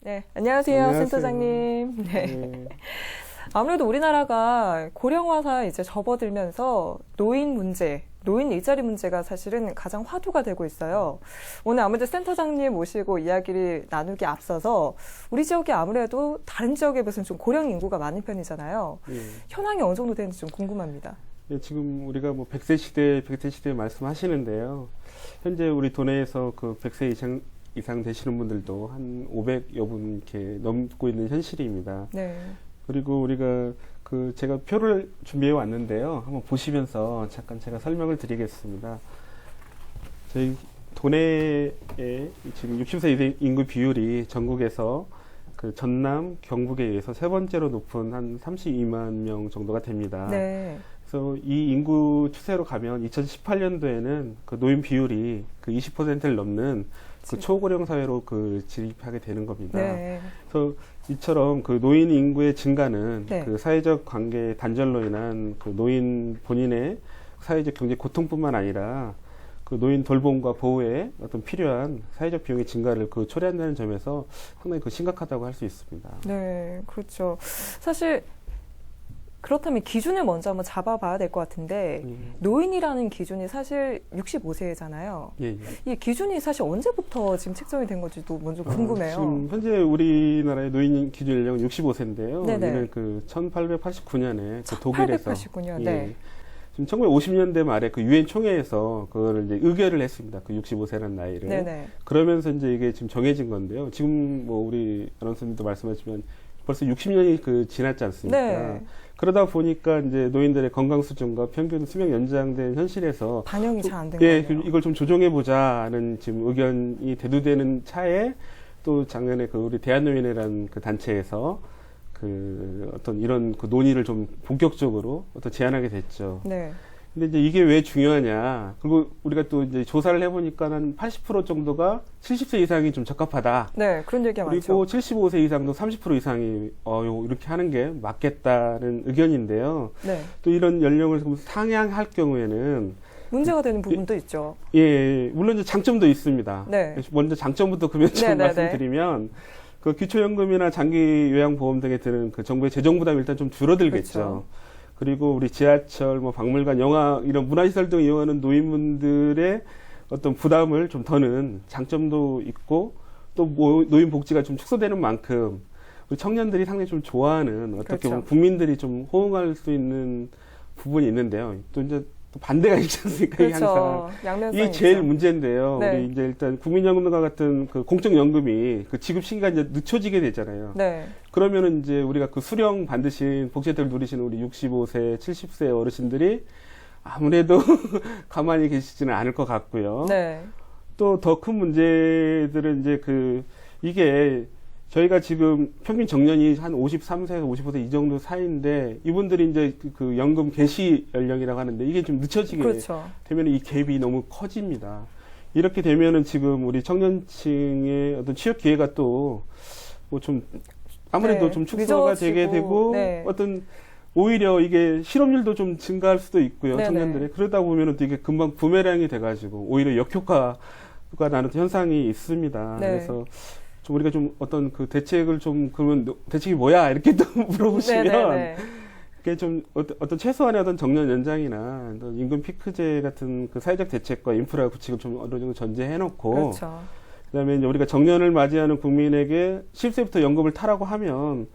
네, 안녕하세요, 센터장님. 네. 네. 아무래도 우리나라가 고령화사 이제 접어들면서 노인 문제, 노인 일자리 문제가 사실은 가장 화두가 되고 있어요. 오늘 아무래도 센터장님 모시고 이야기를 나누기 앞서서 우리 지역이 아무래도 다른 지역에 비해서는 좀 고령 인구가 많은 편이잖아요. 예. 현황이 어느 정도 되는지 좀 궁금합니다. 예, 지금 우리가 뭐 100세 시대 말씀하시는데요. 현재 우리 도내에서 그 100세 이상 되시는 분들도 한 500여 분 이렇게 넘고 있는 현실입니다. 네. 그리고 우리가 제가 표를 준비해 왔는데요. 한번 보시면서 잠깐 제가 설명을 드리겠습니다. 저희 도내에 지금 60세 이상 인구 비율이 전국에서 그 전남, 경북에 의해서 세 번째로 높은 한 32만 명 정도가 됩니다. 네. 그래서 이 인구 추세로 가면 2018년도에는 그 노인 비율이 그 20%를 넘는 그 초고령 사회로 진입하게 되는 겁니다. 네. 그래서 이처럼 그 노인 인구의 증가는 네. 그 사회적 관계 단절로 인한 그 노인 본인의 사회적 경제 고통뿐만 아니라 그 노인 돌봄과 보호에 어떤 필요한 사회적 비용의 증가를 초래한다는 점에서 상당히 심각하다고 할 수 있습니다. 네, 그렇죠. 사실 그렇다면 기준을 먼저 한번 잡아봐야 될 것 같은데 노인이라는 기준이 사실 65세잖아요. 예. 이 기준이 사실 언제부터 지금 책정이 된 건지도 먼저 궁금해요. 지금 현재 우리나라의 노인 기준 연령은 65세인데요. 네네. 이는 1889년에 독일에서 1889년. 예. 네. 지금 1950년대 말에 유엔 총회에서 그거를 이제 의결을 했습니다. 65세라는 나이를. 네네. 그러면서 이제 이게 지금 정해진 건데요. 지금 뭐 우리 아나운서님도 말씀하시면 벌써 60년이 지났지 않습니까? 네. 그러다 보니까 이제 노인들의 건강 수준과 평균 수명 연장된 현실에서 반영이 잘 안 된 예, 거예요. 이걸 좀 조정해 보자는 지금 의견이 대두되는 차에 또 작년에 우리 대한노인회라는 단체에서 어떤 이런 논의를 좀 본격적으로 제안하게 됐죠. 네. 근데 이제 이게 왜 중요하냐. 그리고 우리가 또 이제 조사를 해보니까 한 80% 정도가 70세 이상이 좀 적합하다. 네, 그런 얘기가 그리고 많죠. 75세 이상도 30% 이상이 이렇게 하는 게 맞겠다는 의견인데요. 네. 또 이런 연령을 상향할 경우에는 문제가 되는 부분도 있죠. 예, 물론 이제 장점도 있습니다. 네. 먼저 장점부터 좀 말씀드리면 기초연금이나 장기요양보험 등에 드는 정부의 재정 부담이 일단 좀 줄어들겠죠. 그렇죠. 그리고 우리 지하철, 박물관, 영화 이런 문화시설 등 이용하는 노인분들의 어떤 부담을 좀 더는 장점도 있고 또 노인 복지가 좀 축소되는 만큼 우리 청년들이 상당히 좀 좋아하는 어떻게 그렇죠. 보면 국민들이 좀 호응할 수 있는 부분이 있는데요. 또 이제 또 반대가 있지 않습니까? 그렇죠. 항상 양면성이 이게 제일 있죠. 문제인데요. 네. 우리 이제 일단 국민연금과 같은 공적연금이 지급 시기가 이제 늦춰지게 되잖아요. 네. 그러면은 이제 우리가 수령 받으신 복지혜택을 누리시는 우리 65세, 70세 어르신들이 아무래도 가만히 계시지는 않을 것 같고요. 네. 또 더 큰 문제들은 이제 이게 저희가 지금 평균 정년이 한 53세에서 55세 이 정도 사이인데 이분들이 이제 연금 개시 연령이라고 하는데 이게 좀 늦춰지게 그렇죠. 되면 이 갭이 너무 커집니다. 이렇게 되면은 지금 우리 청년층의 어떤 취업 기회가 또 좀 아무래도 네, 좀 축소가 되게 되고 네. 어떤 오히려 이게 실업률도 좀 증가할 수도 있고요. 네네. 청년들의 그러다 보면은 또 이게 금방 부메랑이 돼가지고 오히려 역효과가 나는 현상이 있습니다. 네. 그래서 좀 우리가 좀 어떤 대책을 그러면 대책이 뭐야 이렇게 또 물어보시면 네네네. 그게 좀 어떤 최소한의 어떤 정년 연장이나 어떤 임금 피크제 같은 사회적 대책과 인프라 구축을 좀 어느 정도 전제해놓고 그렇죠. 그다음에 이제 우리가 정년을 맞이하는 국민에게 10세부터 연금을 타라고 하면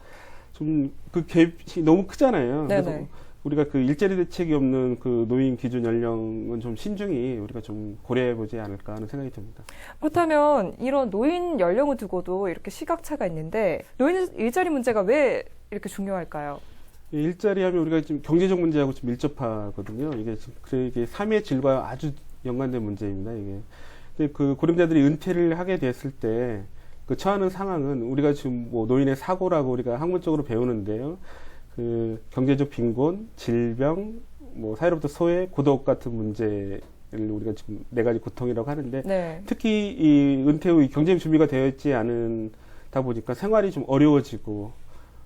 좀 갭이 너무 크잖아요. 네네. 그래서 우리가 일자리 대책이 없는 노인 기준 연령은 좀 신중히 우리가 좀 고려해보지 않을까 하는 생각이 듭니다. 그렇다면 이런 노인 연령을 두고도 이렇게 시각차가 있는데 노인 일자리 문제가 왜 이렇게 중요할까요? 일자리 하면 우리가 지금 경제적 문제하고 좀 밀접하거든요. 이게 삶의 질과 아주 연관된 문제입니다. 이게. 근데 고령자들이 은퇴를 하게 됐을 때 처하는 상황은 우리가 지금 노인의 사고라고 우리가 학문적으로 배우는데요. 경제적 빈곤, 질병, 사회로부터 소외, 고독 같은 문제를 우리가 지금 4가지 고통이라고 하는데 네. 특히 이 은퇴 후 경제적 준비가 되어 있지 않다 보니까 생활이 좀 어려워지고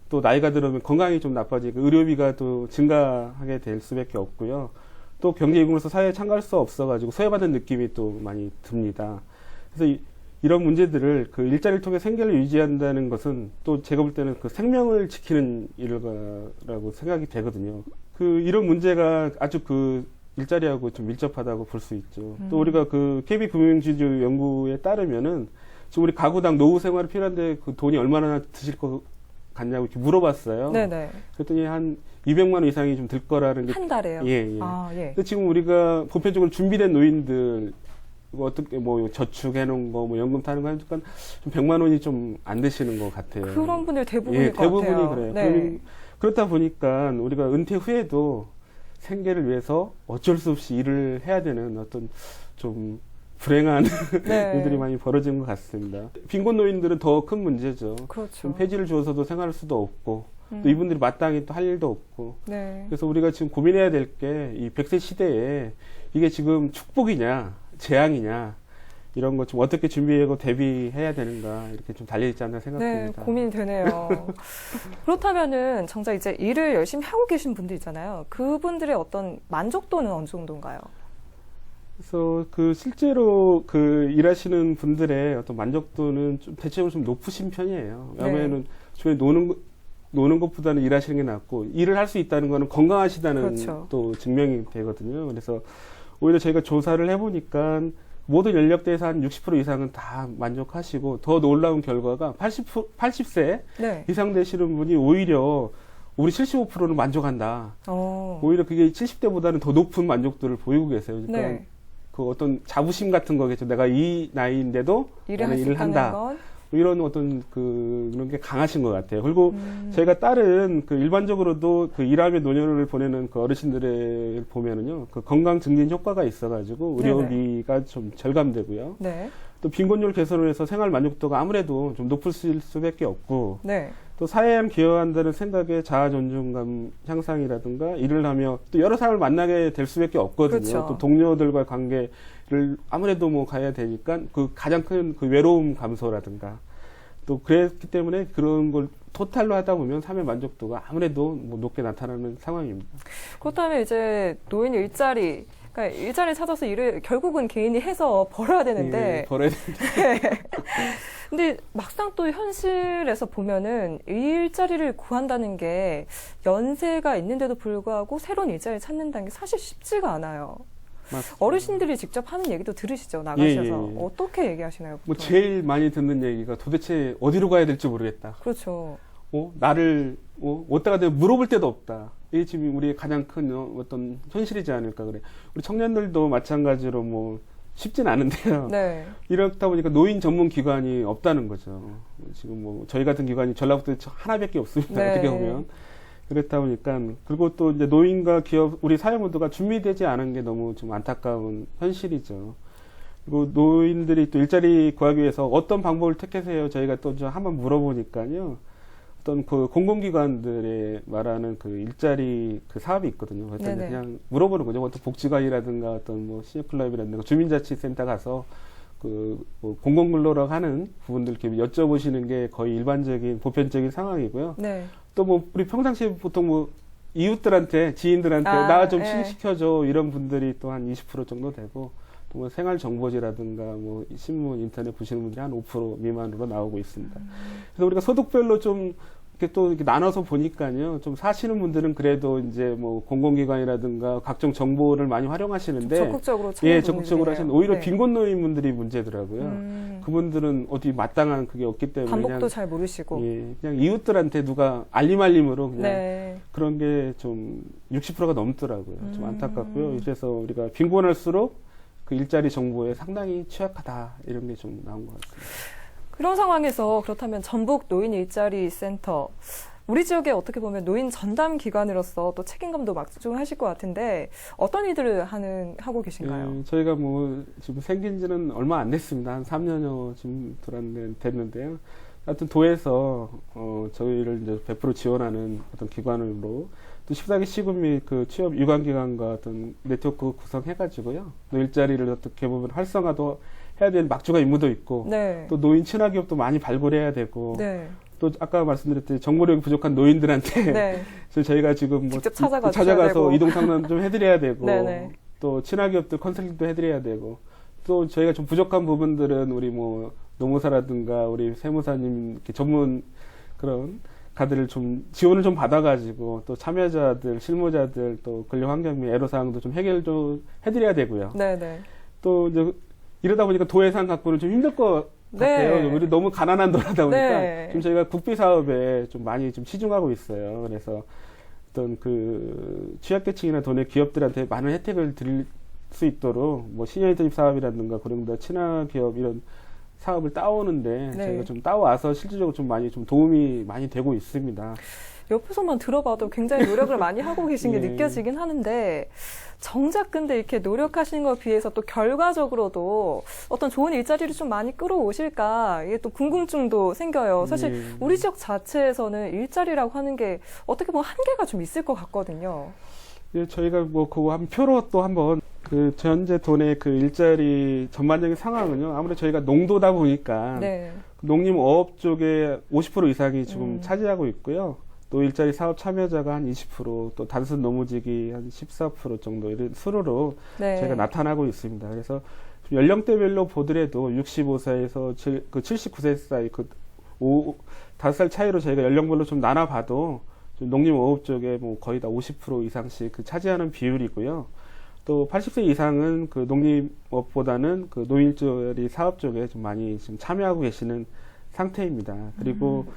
또 나이가 들으면 건강이 좀 나빠지고 의료비가 또 증가하게 될 수밖에 없고요. 또 경제 이국으로서 사회에 참가할 수 없어가지고 소외받은 느낌이 또 많이 듭니다. 그래서 이런 문제들을 그 일자리를 통해 생계를 유지한다는 것은 또 제가 볼 때는 그 생명을 지키는 일과라고 생각이 되거든요. 그 이런 문제가 아주 그 일자리하고 좀 밀접하다고 볼 수 있죠. 또 우리가 그 KB금융지주 연구에 따르면은 지금 우리 가구당 노후 생활이 필요한데 그 돈이 얼마나 드실 것 같냐고 이렇게 물어봤어요. 네네. 그랬더니 한 200만 원 이상이 좀 들 거라는 게. 한 달에요? 예, 예. 아, 예. 근데 지금 우리가 보편적으로 준비된 노인들, 뭐 어떻게, 뭐, 저축해놓은 거, 뭐, 연금 타는 거 하니까 좀 100만 원이 좀 안 되시는 것 같아요. 그런 분들 대부분일 예, 것 대부분이 같아요. 그래요. 네. 그렇다 보니까 우리가 은퇴 후에도 생계를 위해서 어쩔 수 없이 일을 해야 되는 어떤 좀 불행한 네. 일들이 많이 벌어지는 것 같습니다. 빈곤 노인들은 더 큰 문제죠. 그렇죠. 좀 폐지를 주어서도 생활할 수도 없고, 또 이분들이 마땅히 또 할 일도 없고. 네. 그래서 우리가 지금 고민해야 될 게 이 100세 시대에 이게 지금 축복이냐, 재앙이냐, 이런 것 좀 어떻게 준비하고 대비해야 되는가, 이렇게 좀 달려있지 않나 네, 생각합니다. 고민이 되네요. 그렇다면은 정작 이제 일을 열심히 하고 계신 분들 있잖아요. 그분들의 어떤 만족도는 어느 정도인가요? 그래서 그 실제로 그 일하시는 분들의 어떤 만족도는 좀 대체적으로 좀 높으신 편이에요. 왜냐면은 저희 노는 것보다는 일하시는 게 낫고, 일을 할 수 있다는 거는 건강하시다는 그렇죠. 또 증명이 되거든요. 그래서 오히려 저희가 조사를 해보니까 모든 연령대에서 한 60% 이상은 다 만족하시고, 더 놀라운 결과가 80세 네. 이상 되시는 분이 오히려 우리 75%는 만족한다. 오히려 그게 70대보다는 더 높은 만족도를 보이고 계세요. 그러니까 네. 그 어떤 자부심 같은 거겠죠. 내가 이 나이인데도 일을 나는 할 수 일을 있다는 한다. 건? 뭐 이런 어떤 그런 게 강하신 것 같아요. 그리고 저희가 다른 그 일반적으로도 그 일하며 노년을 보내는 그 어르신들을 보면은요, 그 건강 증진 효과가 있어가지고 의료비가 좀 절감되고요. 네. 또 빈곤율 개선을 해서 생활 만족도가 아무래도 좀 높을 수밖에 없고, 네. 또 사회에 기여한다는 생각에 자아 존중감 향상이라든가 일을 하며 또 여러 사람을 만나게 될 수밖에 없거든요. 그렇죠. 또 동료들과 관계를 아무래도 뭐 가야 되니까 그 가장 큰 그 외로움 감소라든가 또 그랬기 때문에 그런 걸 토탈로 하다 보면 삶의 만족도가 아무래도 뭐 높게 나타나는 상황입니다. 그렇다면 이제 노인 일자리, 그러니까 일자리 찾아서 일을 결국은 개인이 해서 벌어야 되는데, 예, 벌어야 되는데. 근데 막상 또 현실에서 보면은 이 일자리를 구한다는 게 연세가 있는데도 불구하고 새로운 일자리를 찾는다는 게 사실 쉽지가 않아요. 맞습니다. 어르신들이 직접 하는 얘기도 들으시죠, 나가셔서. 예. 어떻게 얘기하시나요? 뭐 보통? 제일 많이 듣는 얘기가 도대체 어디로 가야 될지 모르겠다. 그렇죠. 나를 어디다가 내가 물어볼 데도 없다. 이게 지금 우리의 가장 큰 어떤 현실이지 않을까 그래. 우리 청년들도 마찬가지로 뭐 쉽진 않은데요. 네. 이렇다 보니까 노인 전문 기관이 없다는 거죠. 지금 뭐 저희 같은 기관이 전라북도에 하나밖에 없습니다. 네. 어떻게 보면. 그렇다 보니까 그리고 또 이제 노인과 기업 우리 사회 모두가 준비되지 않은 게 너무 좀 안타까운 현실이죠. 그리고 노인들이 또 일자리 구하기 위해서 어떤 방법을 택하세요? 저희가 또 한번 물어보니까요. 어떤 그 공공기관들에 말하는 그 일자리 그 사업이 있거든요. 그래서 그냥 물어보는 거죠. 어떤 복지관이라든가 어떤 뭐 시니어클럽이라든가 주민자치센터 가서 뭐 공공근로라고 하는 부분들 이렇게 여쭤보시는 게 거의 일반적인 보편적인 상황이고요. 네. 또 뭐 우리 평상시에 보통 뭐 이웃들한테 지인들한테 나 좀 취직시켜줘 이런 분들이 또 한 20% 정도 되고 또 뭐 생활정보지라든가 뭐 신문 인터넷 보시는 분들이 한 5% 미만으로 나오고 있습니다. 그래서 우리가 소득별로 좀 이렇게 또 이렇게 나눠서 보니까요, 좀 사시는 분들은 그래도 이제 뭐 공공기관이라든가 각종 정보를 많이 활용하시는데 적극적으로 적극적으로 하시는 오히려 빈곤 노인분들이 문제더라고요. 그분들은 어디 마땅한 그게 없기 때문에 방법도 그냥, 잘 모르시고 그냥 이웃들한테 누가 알림으로 그냥 네. 그런 게 좀 60%가 넘더라고요. 좀 안타깝고요. 그래서 우리가 빈곤할수록 그 일자리 정보에 상당히 취약하다 이런 게 좀 나온 것 같습니다. 그런 상황에서 그렇다면 전북 노인 일자리 센터, 우리 지역에 어떻게 보면 노인 전담 기관으로서 또 책임감도 막중하실 것 같은데 어떤 일들을 하고 계신가요? 저희가 뭐 지금 생긴 지는 얼마 안 됐습니다. 한 3년여 지금 됐는데요. 하여튼 도에서 저희를 이제 100% 지원하는 어떤 기관으로 또 14기 시군 및 그 취업 유관기관과 어떤 네트워크 구성해가지고요. 일자리를 어떻게 보면 활성화도 해야 될 막중한 임무도 있고 또 노인 친화기업도 많이 발굴해야 되고 또 아까 말씀드렸듯이 정보력이 부족한 노인들한테 저희가 지금 뭐 직접 찾아가서 이동 상담 좀 해드려야 되고 또 친화기업들 컨설팅도 해드려야 되고 또 저희가 좀 부족한 부분들은 우리 뭐 노무사라든가 우리 세무사님 이렇게 전문 그런 가들을 좀 지원을 좀 받아가지고 또 참여자들, 실무자들 또 근로환경 및 애로사항도 좀 해결 좀 해드려야 되고요. 네네. 또 이제 이러다 보니까 도예산 갖고는 좀 힘들 것 같아요. 네. 우리 너무 가난한 도라다 보니까 네. 지금 저희가 국비 사업에 좀 많이 좀 치중하고 있어요. 그래서 어떤 그 취약계층이나 도내 기업들한테 많은 혜택을 드릴 수 있도록 뭐 신여인도입 사업이라든가 고령자 친화기업 이런 사업을 따오는데 네. 저희가 좀 따와서 실질적으로 좀 많이 좀 도움이 많이 되고 있습니다. 옆에서만 들어봐도 굉장히 노력을 많이 하고 계신 게 네. 느껴지긴 하는데 정작 근데 이렇게 노력하시는 것에 비해서 또 결과적으로도 어떤 좋은 일자리를 좀 많이 끌어오실까 이게 또 궁금증도 생겨요. 사실 네. 우리 지역 자체에서는 일자리라고 하는 게 어떻게 보면 한계가 좀 있을 것 같거든요. 예, 저희가 뭐 그거 한 표로 또 한번 그 현재 도내 그 일자리 전반적인 상황은요. 아무래도 저희가 농도다 보니까 네. 농림어업 쪽에 50% 이상이 지금 차지하고 있고요. 또 일자리 사업 참여자가 한 20%, 또 단순 노무직이 한 14% 정도 이런 수로로 네. 저희가 나타나고 있습니다. 그래서 연령대별로 보더라도 65세에서 그 79세 사이 그 5살 차이로 저희가 연령별로 좀 나눠봐도 좀 농림어업 쪽에 뭐 거의 다 50% 이상씩 그 차지하는 비율이고요. 또 80세 이상은 그 농림업보다는 그 노인일자리 사업 쪽에 좀 많이 지금 참여하고 계시는 상태입니다. 그리고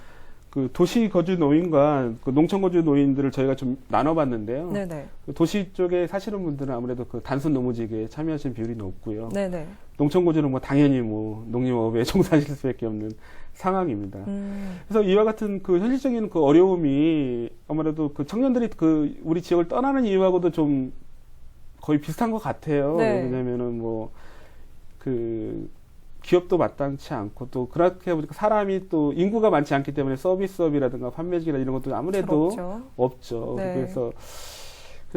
그 도시 거주 노인과 그 농촌 거주 노인들을 저희가 좀 나눠봤는데요. 네네. 그 도시 쪽에 사시는 분들은 아무래도 그 단순 노무직에 참여하시는 비율이 높고요. 네네. 농촌 거주는 뭐 당연히 뭐 농림업에 종사하실 수밖에 없는 상황입니다. 그래서 이와 같은 그 현실적인 그 어려움이 아무래도 그 청년들이 그 우리 지역을 떠나는 이유하고도 좀 거의 비슷한 것 같아요. 네. 왜냐면은 뭐 그 기업도 마땅치 않고 또 그렇게 보니까 사람이 또 인구가 많지 않기 때문에 서비스업이라든가 판매직이나 이런 것도 아무래도 없죠. 네. 그래서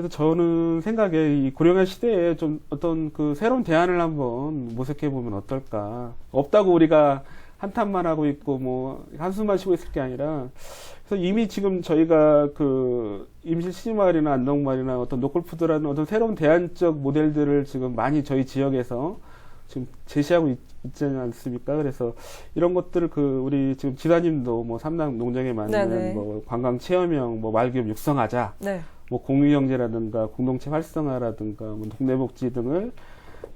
저는 생각에 이 고령화 시대에 좀 어떤 그 새로운 대안을 한번 모색해 보면 어떨까. 없다고 우리가 한탄만 하고 있고 뭐 한숨만 쉬고 있을 게 아니라 그래서 이미 지금 저희가 그 임실 시마을이나 안동마을이나 어떤 노골푸드라는 어떤 새로운 대안적 모델들을 지금 많이 저희 지역에서 지금 제시하고 있지 않습니까? 그래서 이런 것들을 그 우리 지금 지사님도 뭐 삼당 농장에 맞는 네네. 뭐 관광 체험형 뭐 마을기업 육성하자, 네. 뭐 공유경제라든가 공동체 활성화라든가 뭐 동네복지 등을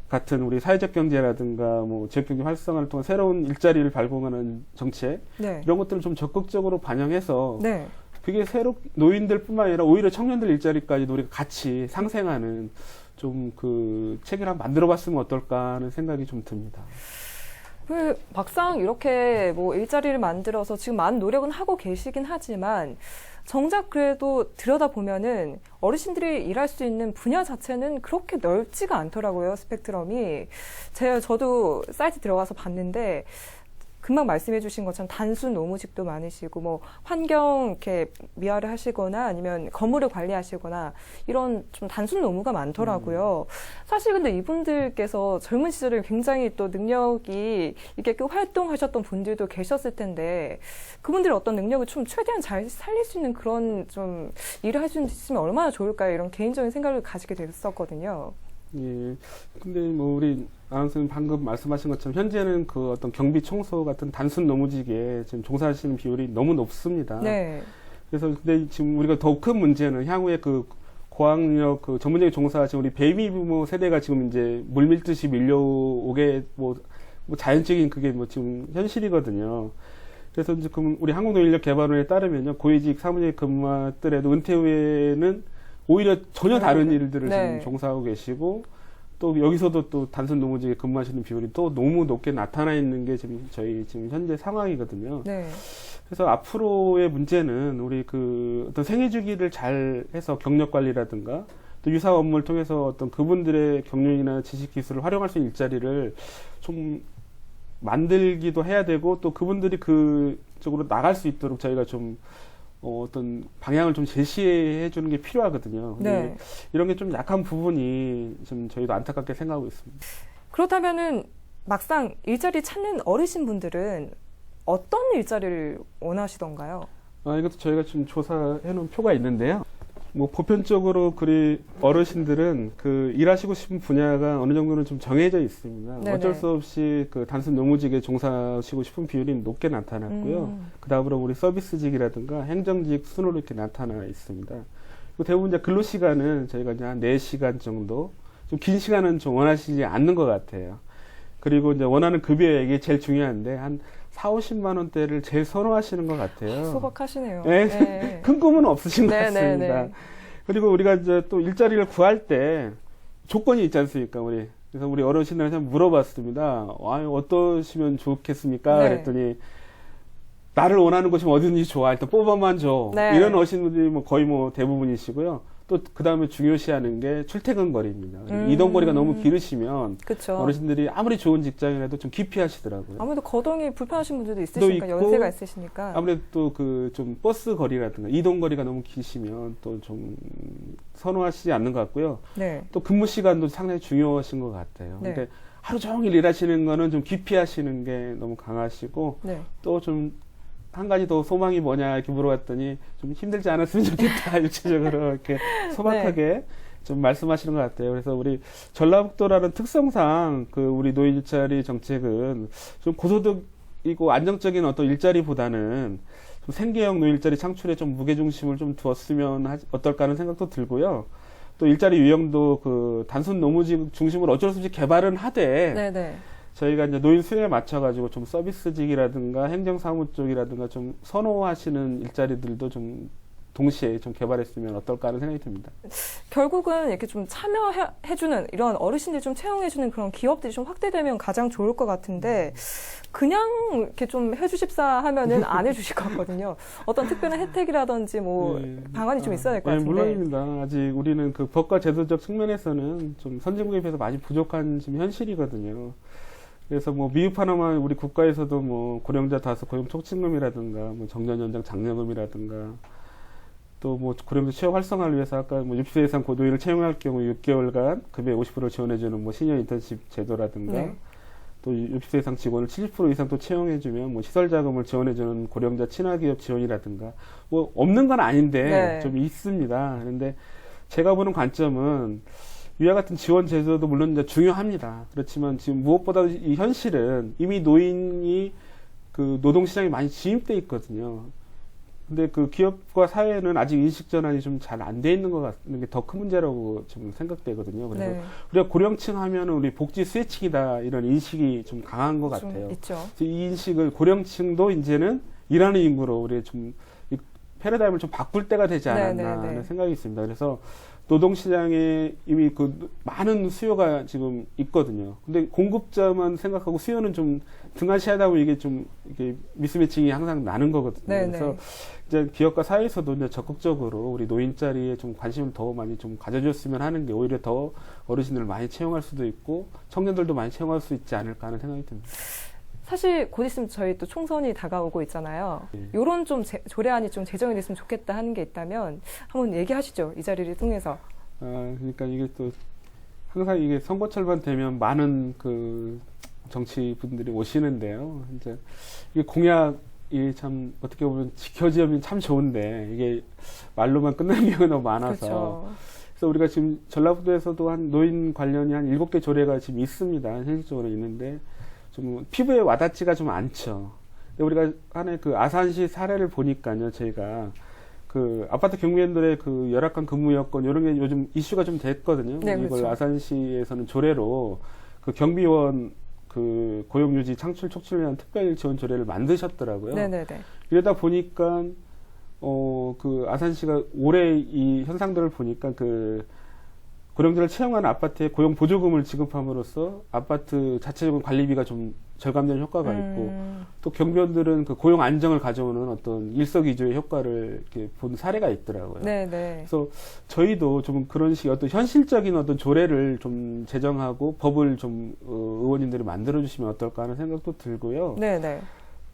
같은 우리 사회적 경제라든가 뭐 지역경제 활성화를 통한 새로운 일자리를 발굴하는 정책 네. 이런 것들을 좀 적극적으로 반영해서 네. 그게 새로 노인들뿐만 아니라 오히려 청년들 일자리까지도 우리가 같이 상생하는 좀 그 책을 한번 만들어봤으면 어떨까 하는 생각이 좀 듭니다. 그 막상 이렇게 뭐 일자리를 만들어서 지금 많은 노력은 하고 계시긴 하지만 정작 그래도 들여다보면은 어르신들이 일할 수 있는 분야 자체는 그렇게 넓지가 않더라고요. 스펙트럼이. 저도 사이트 들어가서 봤는데 금방 말씀해 주신 것처럼 단순 노무직도 많으시고 뭐 환경 이렇게 미화를 하시거나 아니면 건물을 관리하시거나 이런 좀 단순 노무가 많더라고요. 사실 근데 이분들께서 젊은 시절에 굉장히 또 능력이 이렇게 활동하셨던 분들도 계셨을 텐데 그분들의 어떤 능력을 좀 최대한 잘 살릴 수 있는 그런 좀 일을 할 수 있으면 얼마나 좋을까요? 이런 개인적인 생각을 가지게 됐었거든요. 예. 근데 뭐 우리 아나운서님 방금 말씀하신 것처럼 현재는 그 어떤 경비 청소 같은 단순 노무직에 지금 종사하시는 비율이 너무 높습니다. 네. 그래서 근데 지금 우리가 더 큰 문제는 향후에 그 고학력 그 전문직에 종사하신 우리 베이비 부모 세대가 지금 이제 물밀듯이 밀려오게 뭐 자연적인 그게 뭐 지금 현실이거든요. 그래서 이제 우리 한국노인력개발원에 따르면요 고위직 사무직 근무하더라도 은퇴 후에는 오히려 전혀 다른 일들을 네. 지금 종사하고 계시고 또 여기서도 또 단순 노무직에 근무하시는 비율이 또 너무 높게 나타나 있는 게 지금 저희 지금 현재 상황이거든요. 네. 그래서 앞으로의 문제는 우리 그 어떤 생애 주기를 잘 해서 경력 관리라든가 또 유사 업무를 통해서 어떤 그분들의 경륜이나 지식 기술을 활용할 수 있는 일자리를 좀 만들기도 해야 되고 또 그분들이 그쪽으로 나갈 수 있도록 저희가 좀 어떤 방향을 좀 제시해 주는 게 필요하거든요. 네. 이런 게 좀 약한 부분이 좀 저희도 안타깝게 생각하고 있습니다. 그렇다면은 막상 일자리 찾는 어르신분들은 어떤 일자리를 원하시던가요? 이것도 저희가 좀 조사해 놓은 표가 있는데요. 뭐 보편적으로 그리 어르신들은 그 일하시고 싶은 분야가 어느 정도는 좀 정해져 있습니다. 네네. 어쩔 수 없이 그 단순 노무직에 종사하시고 싶은 비율이 높게 나타났고요. 그 다음으로 우리 서비스직이라든가 행정직 순으로 이렇게 나타나 있습니다. 그리고 대부분 이제 근로 시간은 저희가 이제 한 4시간 정도, 좀 긴 시간은 좀 원하시지 않는 것 같아요. 그리고 이제 원하는 급여, 이게 제일 중요한데 한 4, 50만 원대를 제일 선호하시는 것 같아요. 소박하시네요. 네. 네. 큰 꿈은 없으신 것 네, 같습니다. 네, 네. 그리고 우리가 이제 또 일자리를 구할 때 조건이 있지 않습니까, 우리. 그래서 우리 어르신들한테 물어봤습니다. 어떠시면 좋겠습니까? 네. 그랬더니 나를 원하는 곳이 어디든지 좋아. 일단 뽑아만 줘. 네. 이런 어르신들이 뭐 거의 뭐 대부분이시고요. 또 그 다음에 중요시하는 게 출퇴근 거리입니다. 이동 거리가 너무 길으시면 그쵸. 어르신들이 아무리 좋은 직장이라도 좀 기피하시더라고요. 아무래도 거동이 불편하신 분들도 있으시니까, 있고, 연세가 있으시니까. 아무래도 또 그 좀 버스 거리라든가 이동 거리가 너무 기시면 또 좀 선호하시지 않는 것 같고요. 네. 또 근무 시간도 상당히 중요하신 것 같아요. 네. 근데 하루 종일 일하시는 거는 좀 기피하시는 게 너무 강하시고 네. 또 좀 한 가지 더 소망이 뭐냐 이렇게 물어봤더니 좀 힘들지 않았으면 좋겠다 육체적으로 이렇게 소박하게 좀 말씀하시는 것 같아요. 그래서 우리 전라북도라는 특성상 그 우리 노인 일자리 정책은 좀 고소득이고 안정적인 어떤 일자리보다는 좀 생계형 노인 일자리 창출에 좀 무게중심을 좀 두었으면 어떨까 하는 생각도 들고요. 또 일자리 유형도 그 단순 노무직 중심으로 어쩔 수 없이 개발은 하되 네네. 저희가 이제 노인 수요에 맞춰가지고 좀 서비스직이라든가 행정사무 쪽이라든가 좀 선호하시는 일자리들도 좀 동시에 좀 개발했으면 어떨까 하는 생각이 듭니다. 결국은 이렇게 좀 참여해주는 이런 어르신들 좀 채용해주는 그런 기업들이 좀 확대되면 가장 좋을 것 같은데 그냥 이렇게 좀 해주십사 하면은 안 해주실 것 같거든요. 어떤 특별한 혜택이라든지 뭐 네. 방안이 좀 있어야 될 것 네, 같은데. 물론입니다. 아직 우리는 그 법과 제도적 측면에서는 좀 선진국에 비해서 많이 부족한 지금 현실이거든요. 그래서 뭐 미흡 하나만 우리 국가에서도 뭐 고령자 다수 고용 촉진금이라든가 뭐 정년 연장 장려금이라든가 또 뭐 고령자 취업 활성화를 위해서 아까 뭐 60세 이상 고도인을 채용할 경우 6개월간 급여 50%를 지원해주는 뭐 시니어 인턴십 제도라든가 네. 또 60세 이상 직원을 70% 이상 또 채용해주면 뭐 시설 자금을 지원해주는 고령자 친화기업 지원이라든가 뭐 없는 건 아닌데 네. 좀 있습니다. 그런데 제가 보는 관점은 위와 같은 지원 제도도 물론 이제 중요합니다. 그렇지만 지금 무엇보다 이 현실은 이미 노인이 그 노동시장에 많이 진입돼 있거든요. 근데 그 기업과 사회는 아직 인식 전환이 좀 잘 안 돼 있는 것 같은 게 더 큰 문제라고 좀 생각되거든요. 그래서 네. 우리가 고령층 하면은 우리 복지 수혜층이다 이런 인식이 좀 강한 것 좀 같아요. 있죠. 그래서 이 인식을 고령층도 이제는 일하는 인구로 우리 좀 이 패러다임을 좀 바꿀 때가 되지 않았나 네, 네, 네. 하는 생각이 있습니다. 그래서 노동시장에 이미 그 많은 수요가 지금 있거든요. 근데 공급자만 생각하고 수요는 좀 등한시하다 보면 이게 좀 이게 미스매칭이 항상 나는 거거든요. 네, 그래서 네. 이제 기업과 사회에서도 이제 적극적으로 우리 노인자리에 좀 관심을 더 많이 좀 가져줬으면 하는 게 오히려 더 어르신들을 많이 채용할 수도 있고 청년들도 많이 채용할 수 있지 않을까 하는 생각이 듭니다. 사실 곧 있으면 저희 또 총선이 다가오고 있잖아요. 네. 요런 좀 조례안이 좀 제정이 됐으면 좋겠다 하는 게 있다면 한번 얘기하시죠. 이 자리를 통해서. 그러니까 이게 또 항상 이게 선거철만 되면 많은 그 정치분들이 오시는데요. 이제 이게 공약이 참 어떻게 보면 지켜지면 참 좋은데 이게 말로만 끝나는 경우가 너무 많아서. 그렇죠. 그래서 우리가 지금 전라북도에서도 한 노인 관련이 한 7개 조례가 지금 있습니다. 현실적으로 있는데 좀 피부에 와닿지가 좀 않죠. 근데 우리가 한해 그 아산시 사례를 보니까요, 저희가 그 아파트 경비원들의 그 열악한 근무 여건 이런 게 요즘 이슈가 좀 됐거든요. 네, 이걸 그렇죠. 아산시에서는 조례로 그 경비원 그 고용유지 창출 촉진을 위한 특별 지원 조례를 만드셨더라고요. 네네네. 이러다 보니까 그 아산시가 올해 이 현상들을 보니까 그 고령자를 채용하는 아파트에 고용 보조금을 지급함으로써 아파트 자체적인 관리비가 좀 절감되는 효과가 있고 또 경비원들은 그 고용 안정을 가져오는 어떤 일석이조의 효과를 이렇게 본 사례가 있더라고요. 네네. 그래서 저희도 좀 그런 식의 어떤 현실적인 어떤 조례를 좀 제정하고 법을 좀 의원님들이 만들어 주시면 어떨까 하는 생각도 들고요. 네네.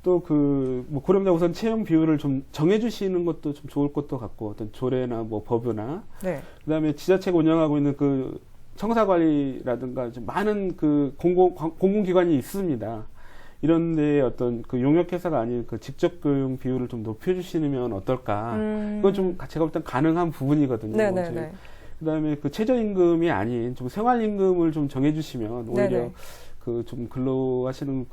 또 그 뭐 고령자 우선 채용 비율을 좀 정해 주시는 것도 좀 좋을 것도 같고 어떤 조례나 뭐 법이나 네. 그다음에 지자체가 운영하고 있는 그 청사 관리라든가 좀 많은 그 공공기관이 있습니다. 이런데 어떤 그 용역회사가 아닌 그 직접 고용 비율을 좀 높여주시면 어떨까? 그건 좀 제가 볼 땐 가능한 부분이거든요. 네네네. 그다음에 그 최저임금이 아닌 좀 생활임금을 좀 정해주시면 오히려 네네. 그 좀 근로하시는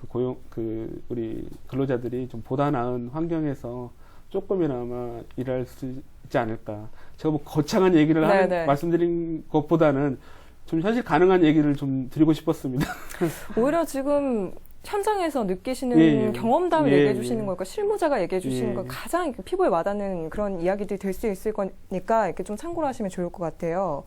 그 우리 근로자들이 좀 보다 나은 환경에서 조금이나마 일할 수 있지 않을까. 제가 뭐 거창한 얘기를 말씀드린 것보다는 좀 현실 가능한 얘기를 좀 드리고 싶었습니다. 오히려 지금 현장에서 느끼시는 경험담을 얘기해 주시는 거니까 실무자가 얘기해 주시는 거 가장 피부에 와닿는 그런 이야기들이 될 수 있을 거니까 이렇게 좀 참고로 하시면 좋을 것 같아요.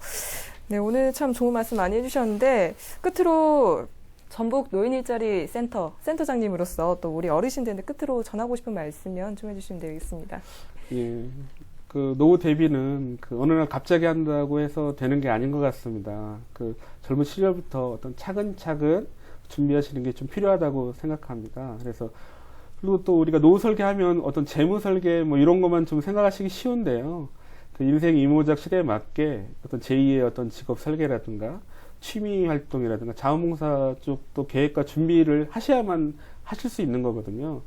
네, 오늘 참 좋은 말씀 많이 해주셨는데 끝으로 전북 노인 일자리 센터장님으로서 또 우리 어르신들한테 끝으로 전하고 싶은 말씀면 좀 해주시면 되겠습니다. 예. 그 노후 대비는 그 어느 날 갑자기 한다고 해서 되는 게 아닌 것 같습니다. 그 젊은 시절부터 어떤 차근차근 준비하시는 게 좀 필요하다고 생각합니다. 그래서 그리고 또 우리가 노후 설계하면 어떤 재무 설계 뭐 이런 것만 좀 생각하시기 쉬운데요. 그 인생 이모작 시대에 맞게 어떤 제2의 어떤 직업 설계라든가 취미 활동이라든가 자원봉사 쪽도 계획과 준비를 하셔야만 하실 수 있는 거거든요.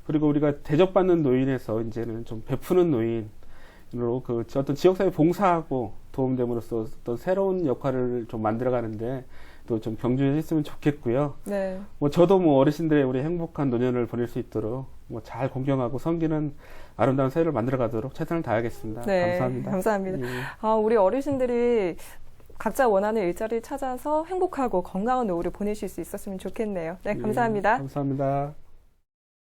그리고 우리가 대접받는 노인에서 이제는 좀 베푸는 노인으로 그 어떤 지역사회 봉사하고 도움됨으로써 어떤 새로운 역할을 좀 만들어가는데 또 좀 경주해 했으면 좋겠고요. 네. 뭐 저도 뭐 어르신들의 우리 행복한 노년을 보낼 수 있도록 뭐 잘 공경하고 섬기는 아름다운 사회를 만들어가도록 최선을 다하겠습니다. 네, 감사합니다. 감사합니다. 예. 우리 어르신들이 각자 원하는 일자리를 찾아서 행복하고 건강한 노후를 보내실 수 있었으면 좋겠네요. 네, 감사합니다. 감사합니다.